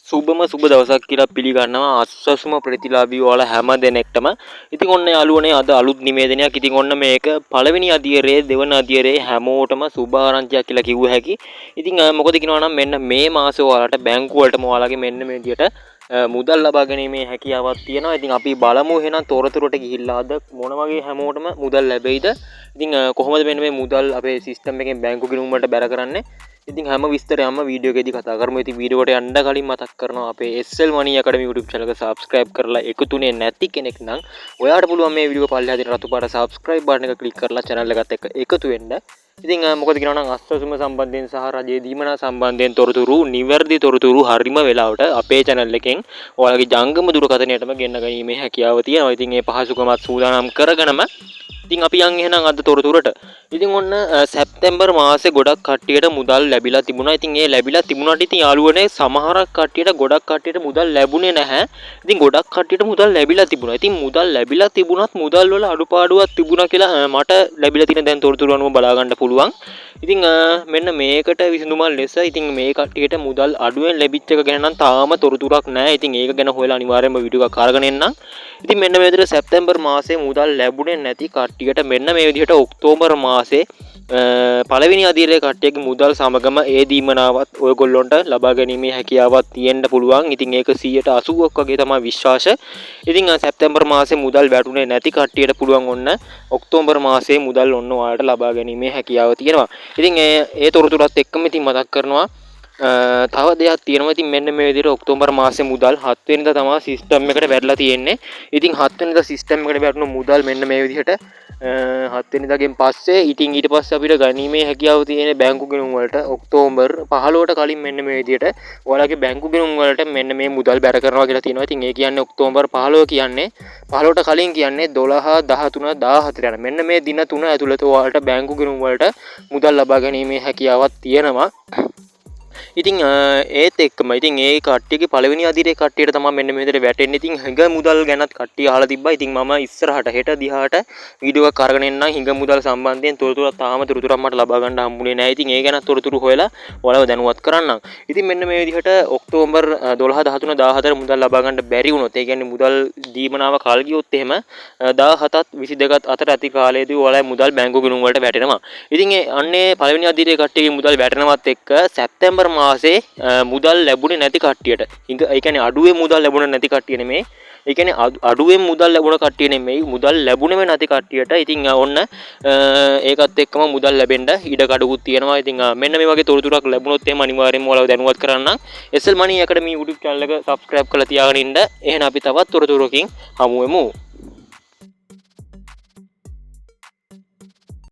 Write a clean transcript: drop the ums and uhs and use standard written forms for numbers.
සුබම සුබ දවසක් කියලා පිළිගන්නවා අස්වැසුම ප්‍රතිලාභී ඔයාලා හැම දෙනෙක්ටම. ඉතින් ඔන්න යාළුවනේ අද අලුත් නිවේදනයක්. ඉතින් ඔන්න මේක පළවෙනි අදියරේ දෙවන අදියරේ හැමෝටම සුබ ආරංචියක් කියලා කිව්ව හැකි. ඉතින් මොකද කියනවා නම් මෙන්න මේ මාසේ ඔයාලට බැංකුව වලටම ඔයාලගේ මෙන්න මේ විදියට මුදල් ලබා ගැනීමේ හැකියාවක් තියෙනවා. ඉතින් අපි බලමු එහෙනම් තොරතුරට ගිහිල්ලා අද මොන වගේ හැමෝටම මුදල් ලැබෙයිද? ඉතින් කොහොමද මෙන්න මේ මුදල් අපේ සිස්ටම් එකෙන් බැංකු ගිණුම් වලට බැර කරන්නේ? ඉතින් හැම විස්තරයක්ම වීඩියෝ එකේදී කතා කරමු. ඉතින් වීඩියෝ එකට යන්න කලින් මතක් කරනවා අපේ SL Money Academy YouTube channel එක subscribe කරලා එකතුනේ නැති කෙනෙක් නම් ඔයාට පුළුවන් මේ වීඩියෝ පල්ලෙහා තියෙන රතු පාට subscribe button එක click කරලා channel එකත් එක්ක එකතු වෙන්න. ඉතින් මොකද කියනවා නම් අස්වැසුම සම්බන්ධයෙන් සහ රජයේ දීමනා සම්බන්ධයෙන් තොරතුරු නිවැරදි තොරතුරු හරිම වෙලාවට අපේ channel එකෙන් ඔයාලගේ ජංගම දුරකථනයටම ගෙන්න ගැනීමේ හැකියාව තියෙනවා. ඉතින් මේ පහසුකමත් සූදානම් කරගෙනම ඉතින් අපි යන් එහෙනම් අද තොරතුරට. ඉතින් ඔන්න සැප්තැම්බර් මාසේ ගොඩක් කට්ටියට මුදල් ලැබිලා තිබුණා. ඉතින් ඒ ලැබිලා තිබුණාට ඉතින් යාළුවනේ සමහරක් කට්ටියට ගොඩක් කට්ටියට මුදල් ලැබුණේ නැහැ. ඉතින් ගොඩක් කට්ටියට මුදල් ලැබිලා තිබුණා. ඉතින් මුදල් ලැබිලා තිබුණත් මුදල් වල අඩුපාඩුවක් තිබුණා කියලා මට ලැබිලා තියෙන දැන් තොරතුරු අනුව බලා ගන්න පුළුවන්. ඉතින් මෙන්න මේකට විසඳුමක් ලෙස ඉතින් මේ කට්ටියට මුදල් අඩුවෙන් ලැබිච්ච එක ගැන නම් තාම තොරතුරක් නැහැ. ඉතින් ඒක ගැන හොයලා අනිවාර්යයෙන්ම වීඩියෝ එකක් අරගෙන එන්නම්. ඉතින් මෙන්න මේ විදිහට සැප්තැම්බර් මාසේ මුදල් ලැබුණේ නැති කට්ටියට මෙන්න මේ විදිහට ඔක්තෝබර් මාසේ පළවෙනි අදියරේ කට්ටියගේ මුදල් සමගම ඒ දීමනාවත් ඔයගොල්ලොන්ට ලබා ගැනීමේ හැකියාවක් තියෙන්න පුළුවන්. ඉතින් ඒක 180ක් වගේ තමයි විශ්වාසය. ඉතින් සැප්තැම්බර් මාසේ මුදල් වැටුනේ නැති කට්ටියට පුළුවන් ඔන්න ඔක්තෝබර් මාසේ මුදල් ඔන්න ඔයාලට ලබා ගැනීමේ හැකියාව තියෙනවා. ඉතින් ඒ තොරතුරත් එක්කම ඉතින් මතක් කරනවා තව දෙයක් තියෙනවා. ඉතින් මෙන්න මේ විදිහට ඔක්තෝබර් මාසේ මුදල් 7 වෙනිදා තමයි සිස්ටම් එකට වැටලා තියෙන්නේ. ඉතින් 7 වෙනිදා සිස්ටම් එකට වැටුණු මුදල් මෙන්න මේ විදිහට 7 වෙනිදාගෙන් පස්සේ ඉතින් ඊට පස්සේ අපිට ගණීමේ හැකියාව තියෙන බැංකු ගිණුම් වලට ඔක්තෝබර් 15ට කලින් මෙන්න මේ විදිහට ඔයාලගේ බැංකු ගිණුම් වලට මෙන්න මේ මුදල් බැර කරනවා කියලා තියෙනවා. ඉතින් ඒ කියන්නේ ඔක්තෝබර් 15 කියන්නේ 15ට කලින් කියන්නේ 12 13 14 යන මෙන්න මේ දින තුන ඇතුළත ඔයාලට බැංකු ගිණුම් වලට මුදල් ලබා ගැනීමේ හැකියාවක් තියෙනවා. ඉතින් ඒත් එක්කම ඉතින් ඒ කට්ටියගේ පළවෙනි අදියරේ කට්ටියට තමයි මෙන්න මේ විදිහට වැටෙන්නේ. ඉතින් හිඟ මුදල් ගැනත් කට්ටිය අහලා තිබ්බා. ඉතින් මම ඉස්සරහට හෙට දිහාට වීඩියෝ එකක් අරගෙන එන්නම්. හිඟ මුදල් සම්බන්ධයෙන් තොරතුරක් තාම තොරතුරක් මට ලබා ගන්න හම්බුනේ නැහැ. ඉතින් ඒ ගැන තොරතුරු හොයලා ඔයාලව දැනුවත් කරන්නම්. ඉතින් මෙන්න මේ විදිහට ඔක්තෝබර් 12 13 14 මුදල් ලබා ගන්න බැරි වුණොත් ඒ කියන්නේ මුදල් දීමනාව කල් ගියොත් එහෙම 17ත් 22ත් අතර ඇති කාලයේදී ඔයාලගේ මුදල් බැංකු ගිණුම් වලට වැටෙනවා. ඉතින් ඒ අන්නේ පළවෙනි අදියරේ කට්ටියගේ මුදල් වැටෙනවත් එක්ක සැප්තැම්බර් මාසේ මුදල් ලැබුණේ නැති කට්ටියට ඒ කියන්නේ අඩුවේ මුදල් ලැබුණේ නැති කට්ටිය නෙමෙයි. ඒ කියන්නේ අඩුවෙන් මුදල් ලැබුණ කට්ටිය නෙමෙයි. මුදල් ලැබුණේම නැති කට්ටියට ඉතින් ඔන්න ඒකත් එක්කම මුදල් ලැබෙන්න ඉඩ කඩකුත් තියෙනවා. ඉතින් මෙන්න මේ වගේ තොරතුරක් ලැබුණොත් එහෙම අනිවාර්යයෙන්ම ඔයාලව දැනුවත් කරන්නම්. SL Money Academy YouTube channel එක subscribe කරලා තියාගෙන ඉන්න. එහෙනම් අපි තවත් තොරතුරකින් හමු වෙමු.